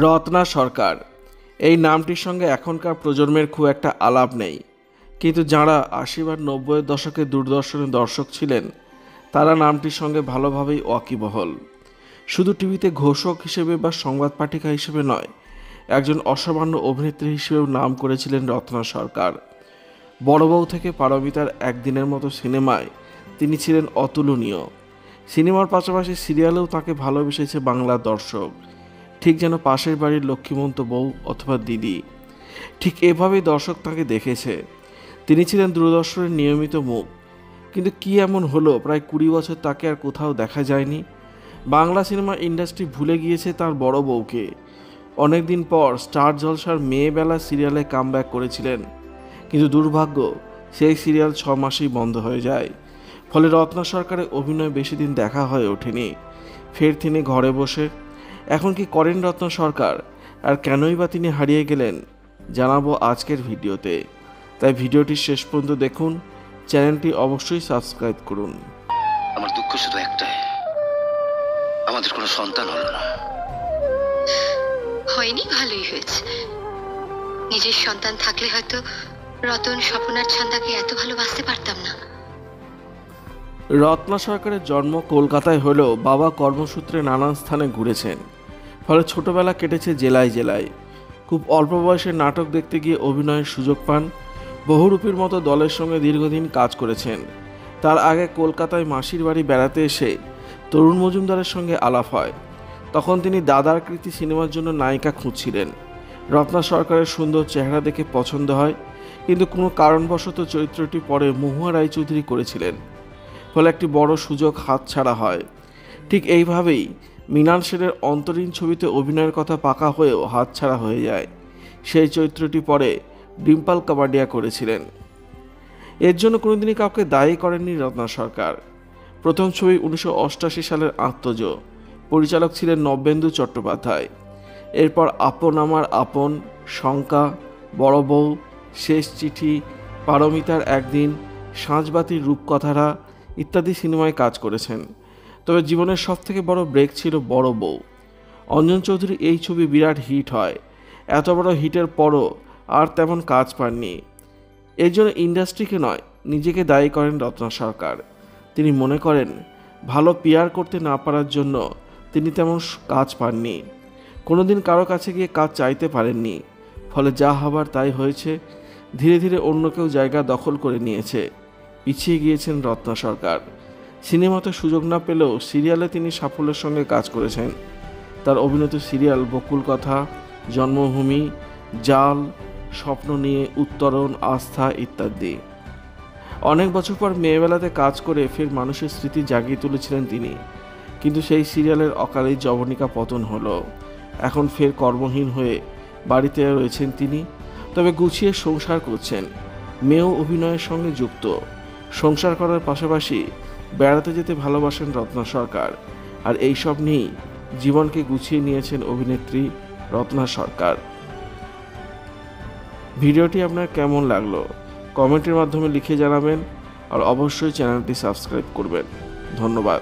রত্না সরকার এই নামটির সঙ্গে এখনকার প্রজন্মের খুব একটা আলাপ নেই, কিন্তু যাঁরা ৮০ আর ৯০-এর দশকে দূরদর্শনের দর্শক ছিলেন তারা নামটির সঙ্গে ভালোভাবেই ওয়াকিবহল। শুধু টিভিতে ঘোষক হিসেবে বা সংবাদ পাঠিকা হিসেবে নয়, একজন অসামান্য অভিনেত্রী হিসেবেও নাম করেছিলেন রত্না সরকার। বড় বউ থেকে পারমিতার একদিনের মতো সিনেমায় তিনি ছিলেন অতুলনীয়। সিনেমার পাশাপাশি সিরিয়ালেও তাকে ভালোবেসেছে বাংলার দর্শক, ঠিক যেন পাশের বাড়ির লক্ষ্মীমন্ত বউ অথবা দিদি। ঠিক এভাবেই দর্শক তাকে দেখেছে। তিনি ছিলেন দূরদর্শনের নিয়মিত মুখ। কিন্তু কি এমন হলো প্রায় ২০ বছর তাকে আর কোথাও দেখা যায়নি? বাংলা সিনেমা ইন্ডাস্ট্রি ভুলে গিয়েছে তার বড় বউকে। অনেকদিন পর স্টার জলসার মেয়েবেলা সিরিয়ালে কামব্যাক করেছিলেন, কিন্তু দুর্ভাগ্য সেই সিরিয়াল ৬ মাসেই বন্ধ হয়ে যায়। ফলে রত্না সরকারের অভিনয় বেশি দিন দেখা হয়ে ওঠেনি। ফের তিনি ঘরে বসে। এখন কি করেন রত্না সরকার, আর কেনই বা তিনি হারিয়ে গেলেন, জানাবো আজকের ভিডিওতে। তাই ভিডিওটি শেষ পর্যন্ত দেখুন, চ্যানেলটি অবশ্যই সাবস্ক্রাইব করুন। আমার দুঃখ শুধু একটাই, আমাদের কোনো সন্তান হলো না। হয়নি, ভালোই হয়েছে। নিজের সন্তান থাকলে হয়তো রতন স্বপনার ছান্দাকে এত ভালোবাসতে পারতাম না। রত্না সরকারের জন্ম কলকাতায় হলেও বাবা কর্মসূত্রে নানান স্থানে ঘুরেছেন, ফলে ছোটবেলা কেটেছে জেলায় জেলায়। খুব অল্প বয়সে নাটক দেখতে গিয়ে অভিনয়ের সুযোগ পান। বহুরূপীর মতো দলের সঙ্গে দীর্ঘদিন কাজ করেছেন। তার আগে কলকাতায় মাসির বাড়ি বেড়াতে এসে তরুণ মজুমদারের সঙ্গে আলাপ হয়। তখন তিনি দাদার কৃতি সিনেমার জন্য নায়িকা খুঁজছিলেন। রত্না সরকারের সুন্দর চেহারা দেখে পছন্দ হয়, কিন্তু কোনো কারণবশত চরিত্রটি পরে মহুয়া রায়চৌধুরী করেছিলেন। ফলে একটি বড় সুযোগ হাতছাড়া হয়। ঠিক এইভাবেই মৃণাল সেনের অন্তরীণ ছবিতে অভিনয়ের কথা পাকা হয়েও হাতছাড়া হয়ে যায়। সেই চরিত্রটি পরে ডিম্পল কাবাডিয়া করেছিলেন। এর জন্য কোনোদিনই কাউকে দায়ী করেননি রত্না সরকার। প্রথম ছবি ১৯৮৮ সালের আত্মজ, পরিচালক ছিলেন নবেন্দু চট্টোপাধ্যায়। এরপর আপন আমার আপন, শঙ্কা, বড় বউ, শেষ চিঠি, পারমিতার একদিন, সাঁঝবাতির রূপকথারা ইত্যাদি সিনেমায় কাজ করেছেন। তবে জীবনের সবথেকে বড় ব্রেক ছিল বড় বউ। অঞ্জন চৌধুরী এই ছবি বিরাট হিট হয়। এত বড় হিটের পরও আর তেমন কাজ পাননি। এর জন্য ইন্ডাস্ট্রিকে নয়, নিজেকে দায়ী করেন রত্না সরকার। তিনি মনে করেন ভালো পিআর করতে না পারার জন্য তিনি তেমন কাজ পাননি। কোনোদিন কারো কাছে গিয়ে কাজ চাইতে পারেননি। ফলে যা হবার তাই হয়েছে। ধীরে ধীরে অন্য কেউ জায়গা দখল করে নিয়েছে। পিছিয়ে গিয়েছেন রত্না সরকার। সিনেমাতে সুযোগ না পেলেও সিরিয়ালে তিনি সাফল্যের সঙ্গে কাজ করেছেন। তার অভিনীত সিরিয়াল বকুল কথা, জন্মভূমি, জাল, স্বপ্ন নিয়ে, উত্তরণ, আস্থা ইত্যাদি। অনেক বছর পর মেয়েবেলাতে কাজ করে ফের মানুষের স্মৃতি জাগিয়ে তুলেছিলেন তিনি, কিন্তু সেই সিরিয়ালের অকালেই যবনিকা পতন হলো। এখন ফের কর্মহীন হয়ে বাড়িতে রয়েছেন তিনি, তবে গুছিয়ে সংসার করছেন। মেয়েও অভিনয়ের সঙ্গে যুক্ত। সংসার করার পাশাপাশি বেড়াতে যেতে ভালোবাসেন রত্না সরকার, আর এই সব নিয়েই জীবনকে গুছিয়ে নিয়েছেন অভিনেত্রী রত্না সরকার। ভিডিওটি আপনার কেমন লাগলো কমেন্টের মাধ্যমে লিখে জানাবেন, আর অবশ্যই চ্যানেলটি সাবস্ক্রাইব করবেন। ধন্যবাদ।